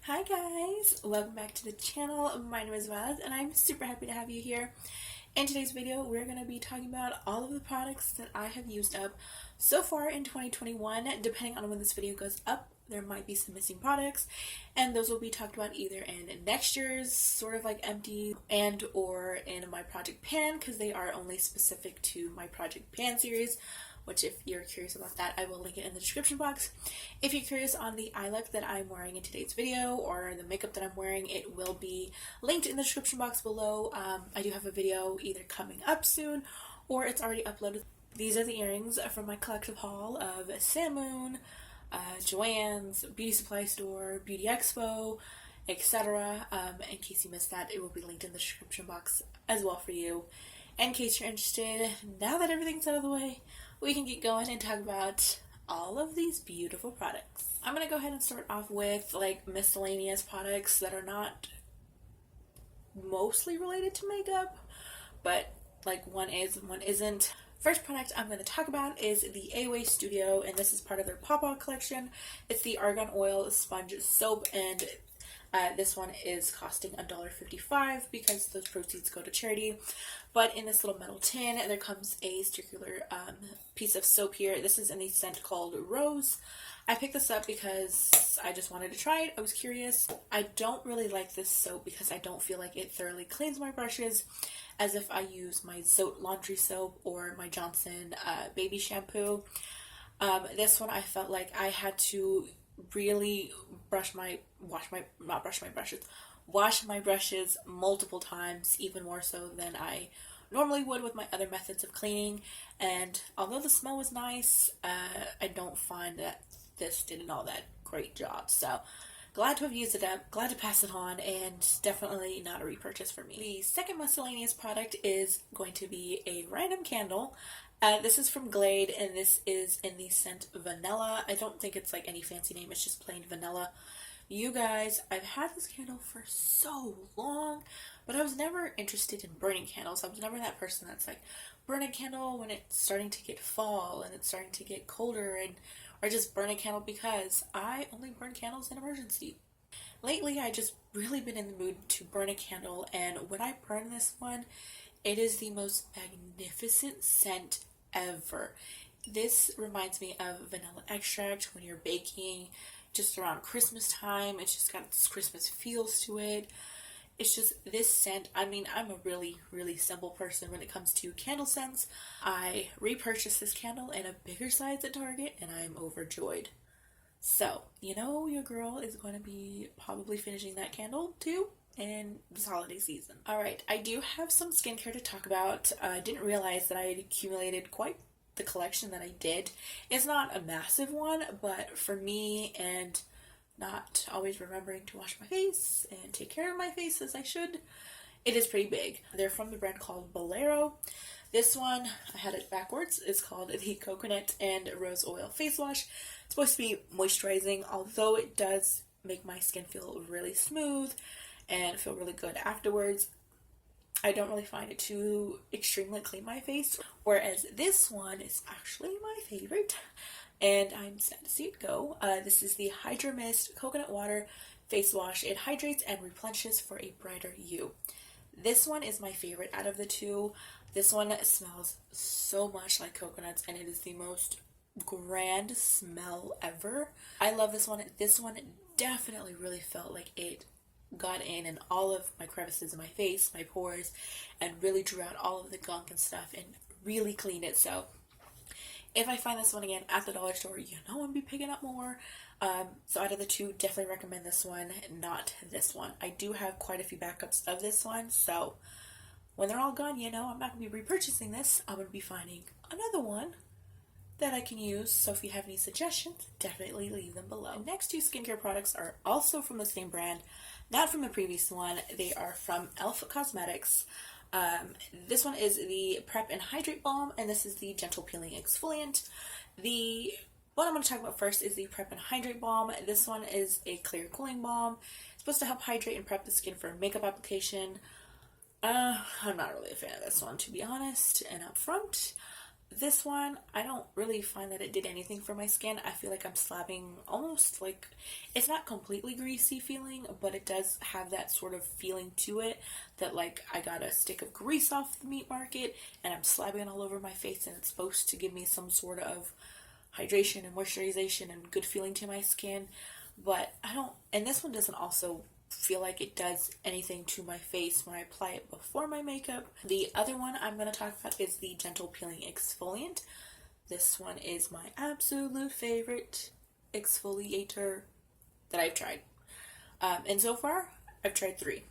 Hi guys, welcome back to the channel. My name is Vaz and I'm super happy to have you here. In today's video, we're going to be talking about all of the products that I have used up so far in 2021. Depending on when this video goes up, there might be some missing products, and those will be talked about either in next year's sort of like empty and or in my Project Pan, because they are only specific to my Project Pan series, which if you're curious about that, I will link it in the description box. If you're curious on the eye look that I'm wearing in today's video or the makeup that I'm wearing, it will be linked in the description box below. I do have a video either coming up soon or it's already uploaded. These are the earrings from my collective haul of Samoon, Joann's, Beauty Supply Store, Beauty Expo, etc. In case you missed that, it will be linked in the description box as well for you. In case you're interested, now that everything's out of the way, we can get going and talk about all of these beautiful products. I'm going to go ahead and start off with like miscellaneous products that are not mostly related to makeup, but like one is and one isn't. First product I'm going to talk about is the Away Studio, and this is part of their Paw-Paw collection. It's the Argan Oil Sponge Soap, and this one is costing $1.55 because those proceeds go to charity. But in this little metal tin, there comes a circular piece of soap here. This is in a scent called Rose. I picked this up because I just wanted to try it. I was curious. I don't really like this soap because I don't feel like it thoroughly cleans my brushes as if I use my Zote laundry soap or my Johnson baby shampoo. This one I felt like I had to really wash my brushes multiple times, even more so than I normally would with my other methods of cleaning. And although the smell was nice, I don't find that this did an all that great job. So glad to have used it up, glad to pass it on, and definitely not a repurchase for me. The second miscellaneous product is going to be a random candle. This is from Glade, and this is in the scent Vanilla. I don't think it's like any fancy name, it's just plain vanilla. You guys, I've had this candle for so long, but I was never interested in burning candles. I was never that person that's like, burn a candle when it's starting to get fall and it's starting to get colder, or just burn a candle because I only burn candles in emergency. Lately, I just really been in the mood to burn a candle, and when I burn this one, it is the most magnificent scent ever. This reminds me of vanilla extract when you're baking just around Christmas time. It's just got this Christmas feels to it. It's just this scent. I mean, I'm a really, really simple person when it comes to candle scents. I repurchased this candle in a bigger size at Target and I'm overjoyed. So, you know, your girl is going to be probably finishing that candle too in this holiday season. Alright, I do have some skincare to talk about. I didn't realize that I had accumulated quite the collection that I did. It's not a massive one, but for me and not always remembering to wash my face and take care of my face as I should, it is pretty big. They're from the brand called Bolero. This one, I had it backwards, is called the Coconut and Rose Oil Face Wash. It's supposed to be moisturizing, although it does make my skin feel really smooth and feel really good afterwards. I don't really find it to extremely clean my face, whereas this one is actually my favorite, and I'm sad to see it go. This is the Hydra Mist Coconut Water Face Wash. It hydrates and replenishes for a brighter you. This one is my favorite out of the two. This one smells so much like coconuts, and it is the most grand smell ever. I love this one. This one definitely really felt like it got in all of my crevices in my face, my pores, and really drew out all of the gunk and stuff and really cleaned it. So if I find this one again at the dollar store, you know I'm be picking up more. So out of the two, definitely recommend this one, not this one. I do have quite a few backups of this one, so when they're all gone, you know I'm not going to be repurchasing this. I'm going to be finding another one that I can use, so if you have any suggestions, definitely leave them below. The next two skincare products are also from the same brand, not from the previous one. They are from e.l.f. Cosmetics. This one is the Prep and Hydrate Balm, and this is the Gentle Peeling Exfoliant. The one I'm going to talk about first is the Prep and Hydrate Balm. This one is a clear cooling balm. It's supposed to help hydrate and prep the skin for makeup application. I'm not really a fan of this one, to be honest and upfront. This one, I don't really find that it did anything for my skin. I feel like I'm slapping almost like, it's not completely greasy feeling, but it does have that sort of feeling to it that like I got a stick of grease off the meat market and I'm slapping it all over my face, and it's supposed to give me some sort of hydration and moisturization and good feeling to my skin. But I don't, and this one doesn't also feel like it does anything to my face when I apply it before my makeup. The other one I'm going to talk about is the Gentle Peeling Exfoliant. This one is my absolute favorite exfoliator that I've tried. And so far, I've tried 3.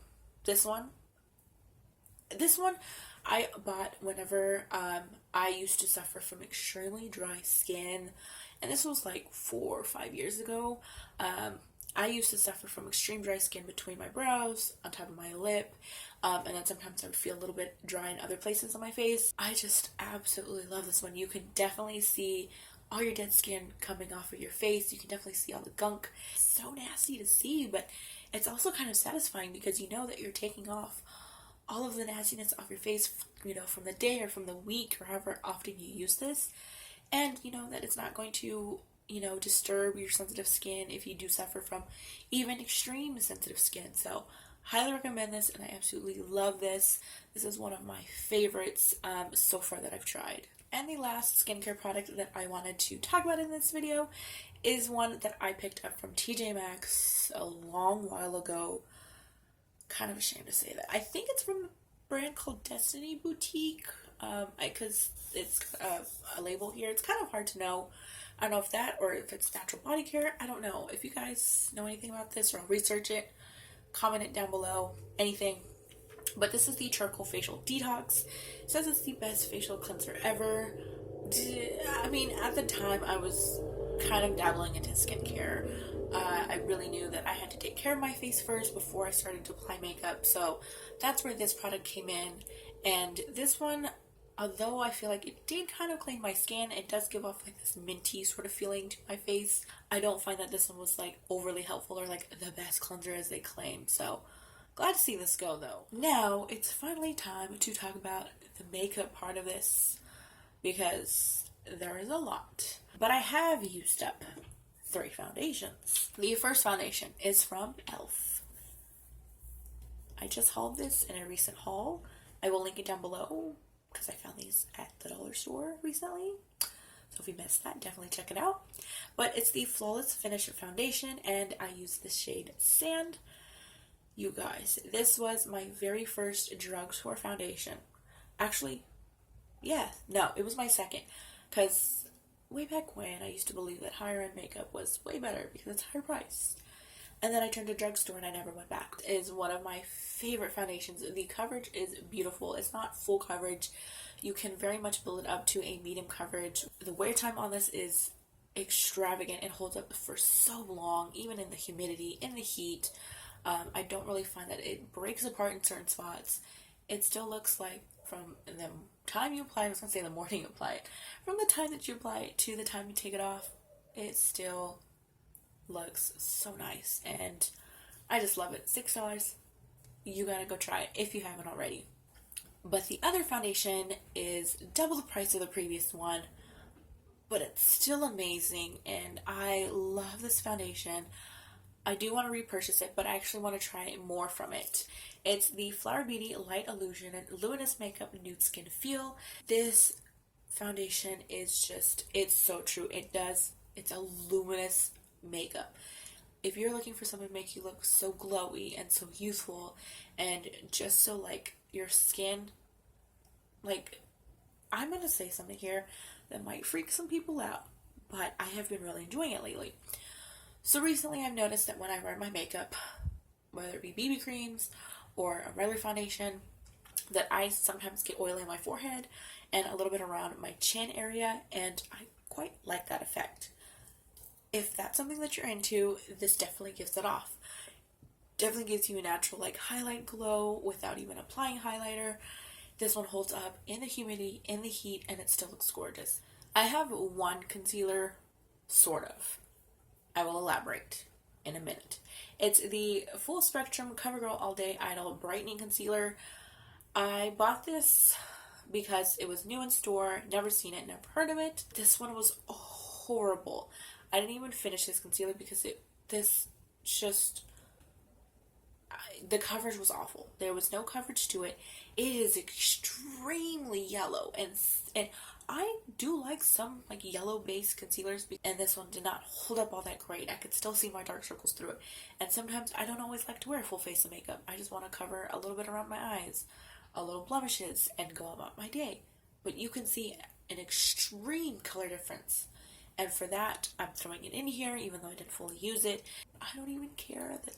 This one I bought whenever I used to suffer from extremely dry skin, and this was like 4 or 5 years ago. I used to suffer from extreme dry skin between my brows, on top of my lip, and then sometimes I would feel a little bit dry in other places on my face. I just absolutely love this one. You can definitely see all your dead skin coming off of your face. You can definitely see all the gunk. It's so nasty to see, but it's also kind of satisfying because you know that you're taking off all of the nastiness off your face, you know, from the day or from the week or however often you use this. And you know that it's not going to, you know, disturb your sensitive skin if you do suffer from even extreme sensitive skin. So highly recommend this, and I absolutely love this. This is one of my favorites so far that I've tried. And the last skincare product that I wanted to talk about in this video is one that I picked up from TJ Maxx a long while ago. Kind of ashamed to say that. I think it's from a brand called Destiny Boutique, because it's a label here. It's kind of hard to know. I don't know if that or if it's natural body care. I don't know. If you guys know anything about this, or I'll research it, comment it down below. Anything. But this is the Charcoal Facial Detox. It says it's the best facial cleanser ever. I mean, at the time, I was kind of dabbling into skincare. I really knew that I had to take care of my face first before I started to apply makeup. So that's where this product came in. And this one, although I feel like it did kind of clean my skin, it does give off like this minty sort of feeling to my face. I don't find that this one was like overly helpful or like the best cleanser as they claim. So glad to see this go though. Now it's finally time to talk about the makeup part of this, because there is a lot. But I have used up 3 foundations. The first foundation is from e.l.f. I just hauled this in a recent haul. I will link it down below because I found these at the dollar store recently. So if you missed that, definitely check it out. But it's the Flawless Finish Foundation, and I use the shade Sand. You guys, this was my very first drugstore foundation. Actually, yeah, no, it was my second. Because way back when, I used to believe that higher end makeup was way better because it's higher priced. And then I turned to drugstore and I never went back. It is one of my favorite foundations. The coverage is beautiful. It's not full coverage. You can very much build it up to a medium coverage. The wear time on this is extravagant. It holds up for so long, even in the humidity, in the heat. I don't really find that it breaks apart in certain spots. It still looks like from the time you apply it, I was going to say the morning you apply it, from the time that you apply it to the time you take it off, it still looks so nice, and I just love it. $6. You gotta go try it if you haven't already. But the other foundation is double the price of the previous one, but it's still amazing, and I love this foundation. I do want to repurchase it, but I actually want to try more from it. It's the Flower Beauty Light Illusion and Luminous Makeup Nude Skin Feel. This foundation is just, it's so true. It's a luminous makeup. If you're looking for something to make you look so glowy and so youthful and just so like your skin, like, I'm going to say something here that might freak some people out, but I have been really enjoying it lately. So recently I've noticed that when I wear my makeup, whether it be BB creams or a regular foundation, that I sometimes get oily on my forehead and a little bit around my chin area, and I quite like that effect. If that's something that you're into, this definitely gives it off. Definitely gives you a natural like highlight glow without even applying highlighter. This one holds up in the humidity, in the heat, and it still looks gorgeous. I have one concealer, sort of. I will elaborate in a minute. It's the Full Spectrum CoverGirl All Day Idol Brightening Concealer. I bought this because it was new in store, never seen it, never heard of it. This one was horrible. I didn't even finish this concealer because the coverage was awful. There was no coverage to it. It is extremely yellow, and I do like some like yellow based concealers, and this one did not hold up all that great. I could still see my dark circles through it, and sometimes I don't always like to wear a full face of makeup. I just want to cover a little bit around my eyes, a little blemishes, and go about my day. But you can see an extreme color difference, and for that I'm throwing it in here even though I didn't fully use it. I don't even care that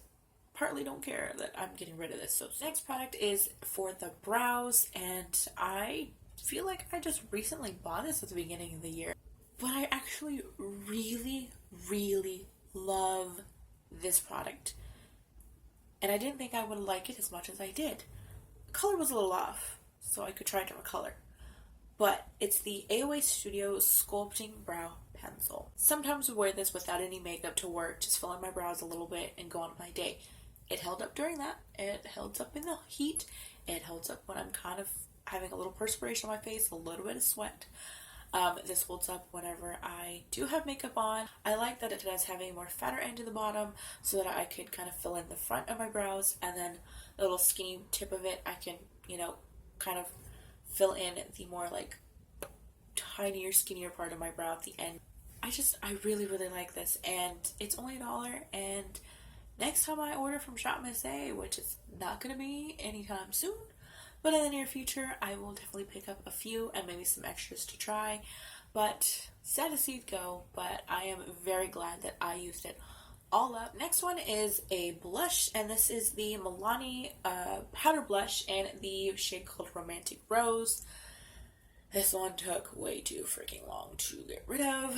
partly don't care that I'm getting rid of this. So the next product is for the brows, and I feel like I just recently bought this at the beginning of the year, but I actually really love this product, and I didn't think I would like it as much as I did. The color was a little off, so I could try a different color, but it's the AOA Studio Sculpting Brow Pencil. Sometimes I wear this without any makeup to work, just fill in my brows a little bit and go on my day. It held up during that. It held up in the heat. It holds up when I'm kind of having a little perspiration on my face, a little bit of sweat. This holds up whenever I do have makeup on. I like that it does have a more fatter end to the bottom so that I could kind of fill in the front of my brows, and then the little skinny tip of it I can, kind of fill in the more like tinier, skinnier part of my brow at the end. I really like this, and it's only $1, and next time I order from Shop Miss A, which is not going to be anytime soon, but in the near future, I will definitely pick up a few and maybe some extras to try. But sad to see it go, but I am very glad that I used it all up. Next one is a blush, and this is the Milani powder blush in the shade called Romantic Rose. This one took way too freaking long to get rid of.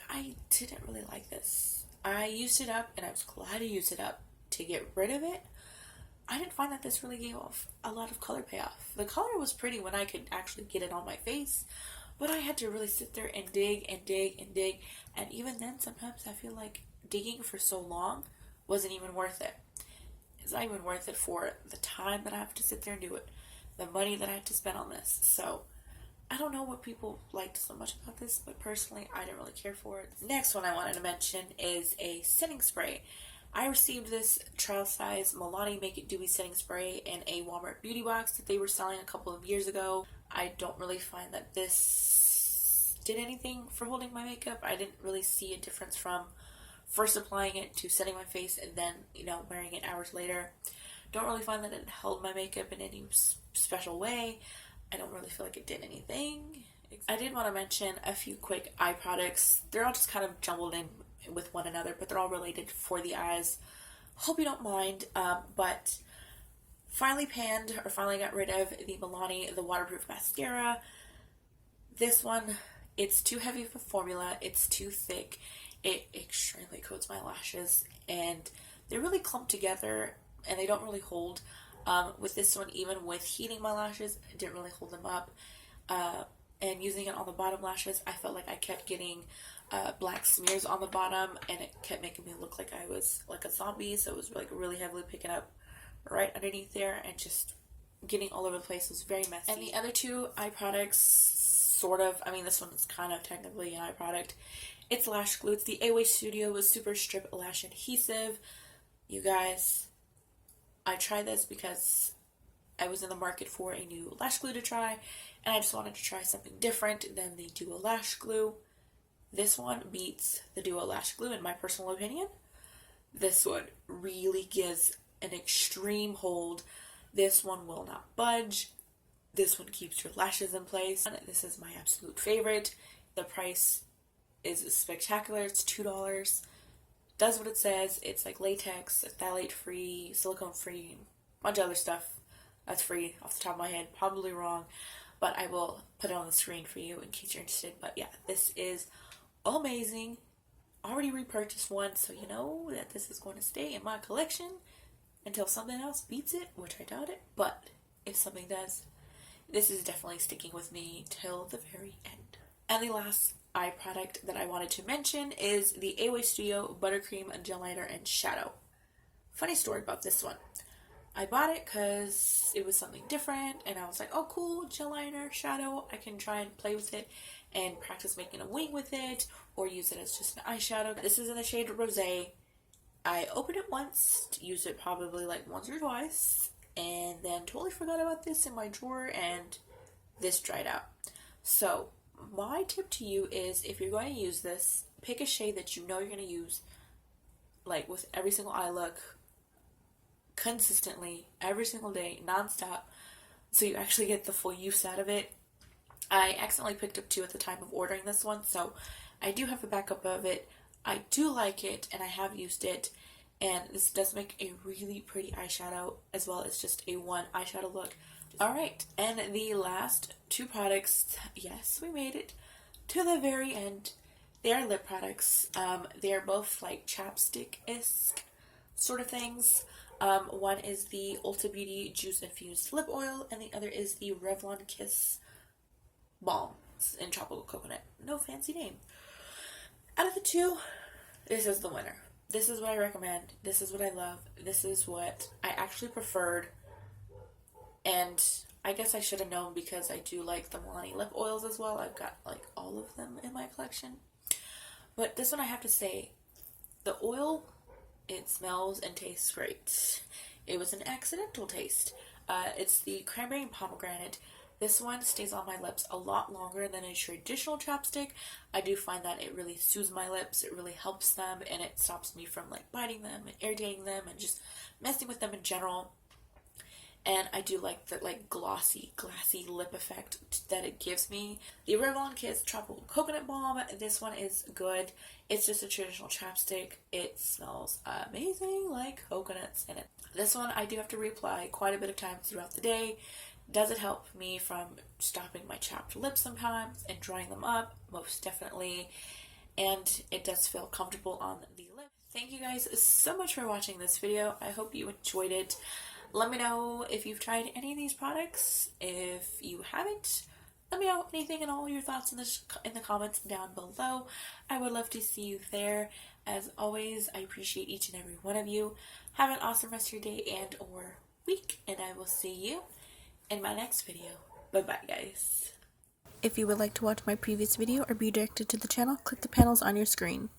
I didn't really like this. I used it up, and I was glad to use it up to get rid of it. I didn't find that this really gave off a lot of color payoff. The color was pretty when I could actually get it on my face, but I had to really sit there and dig and dig and dig, and even then, sometimes I feel like digging for so long wasn't even worth it. It's not even worth it for the time that I have to sit there and do it, the money that I have to spend on this. So I don't know what people liked so much about this, but personally, I didn't really care for it. Next one I wanted to mention is a setting spray. I received this trial size Milani Make It Dewy setting spray in a Walmart beauty box that they were selling a couple of years ago. I don't really find that this did anything for holding my makeup. I didn't really see a difference from first applying it to setting my face and then, wearing it hours later. Don't really find that it held my makeup in any special way. I don't really feel like it did anything. I did want to mention a few quick eye products. They're all just kind of jumbled in with one another, but they're all related for the eyes. Hope you don't mind, but finally got rid of the Milani, the waterproof mascara. This one, it's too heavy of a formula, it's too thick, it extremely coats my lashes, and they're really clumped together, and they don't really hold. With this one, even with heating my lashes, it didn't really hold them up, and using it on the bottom lashes, I felt like I kept getting black smears on the bottom, and it kept making me look like I was like a zombie, so it was like really heavily picking up right underneath there and just getting all over the place. It was very messy. And the other two eye products, this one is kind of technically an eye product. It's Lash Glue. It's the AOA Studio Super Strip Lash Adhesive. You guys, I tried this because I was in the market for a new lash glue to try, and I just wanted to try something different than the Duo Lash Glue. This one beats the Duo Lash Glue in my personal opinion. This one really gives an extreme hold. This one will not budge. This one keeps your lashes in place. This is my absolute favorite. The price is spectacular. It's $2. Does what it says. It's like latex, phthalate free, silicone free, a bunch of other stuff that's free off the top of my head. Probably wrong, but I will put it on the screen for you in case you're interested. But yeah, this is amazing. Already repurchased one, so you know that this is going to stay in my collection until something else beats it, which I doubt it. But if something does, this is definitely sticking with me till the very end. And the last eye product that I wanted to mention is the AOA Studio Buttercream Gel Liner and Shadow. Funny story about this one. I bought it because it was something different, and I was like, oh cool, gel liner, shadow, I can try and play with it and practice making a wing with it, or use it as just an eyeshadow. This is in the shade Rosé. I opened it once, used it probably like once or twice, and then totally forgot about this in my drawer, and this dried out. So my tip to you is, if you're going to use this, pick a shade that you know you're going to use like with every single eye look, consistently, every single day, non-stop, so you actually get the full use out of it. I accidentally picked up 2 at the time of ordering this one, so I do have a backup of it. I do like it, and I have used it, and this does make a really pretty eyeshadow, as well as just a one eyeshadow look. Alright, and the last 2 products, yes, we made it to the very end. They are lip products. They are both like chapstick-esque sort of things. One is the Ulta Beauty Juice Infused Lip Oil, and the other is the Revlon Kiss Balm in Tropical Coconut. No fancy name. Out of the 2, this is the winner. This is what I recommend. This is what I love. This is what I actually preferred. And I guess I should have known, because I do like the Milani lip oils as well. I've got like all of them in my collection. But this one, I have to say, the oil, it smells and tastes great. It was an accidental taste. It's the cranberry and pomegranate. This one stays on my lips a lot longer than a traditional chapstick. I do find that it really soothes my lips, it really helps them, and it stops me from like biting them and irritating them and just messing with them in general. And I do like the like glossy, glassy lip effect that it gives me. The Revlon Kiss Tropical Coconut Balm, this one is good. It's just a traditional chapstick. It smells amazing, like coconuts in it. This one I do have to reapply quite a bit of times throughout the day. Does it help me from stopping my chapped lips sometimes and drying them up? Most definitely. And it does feel comfortable on the lip. Thank you guys so much for watching this video. I hope you enjoyed it. Let me know if you've tried any of these products. If you haven't, let me know anything and all your thoughts in the comments down below. I would love to see you there. As always, I appreciate each and every one of you. Have an awesome rest of your day and or week, and I will see you in my next video. Bye-bye, guys. If you would like to watch my previous video or be directed to the channel, click the panels on your screen.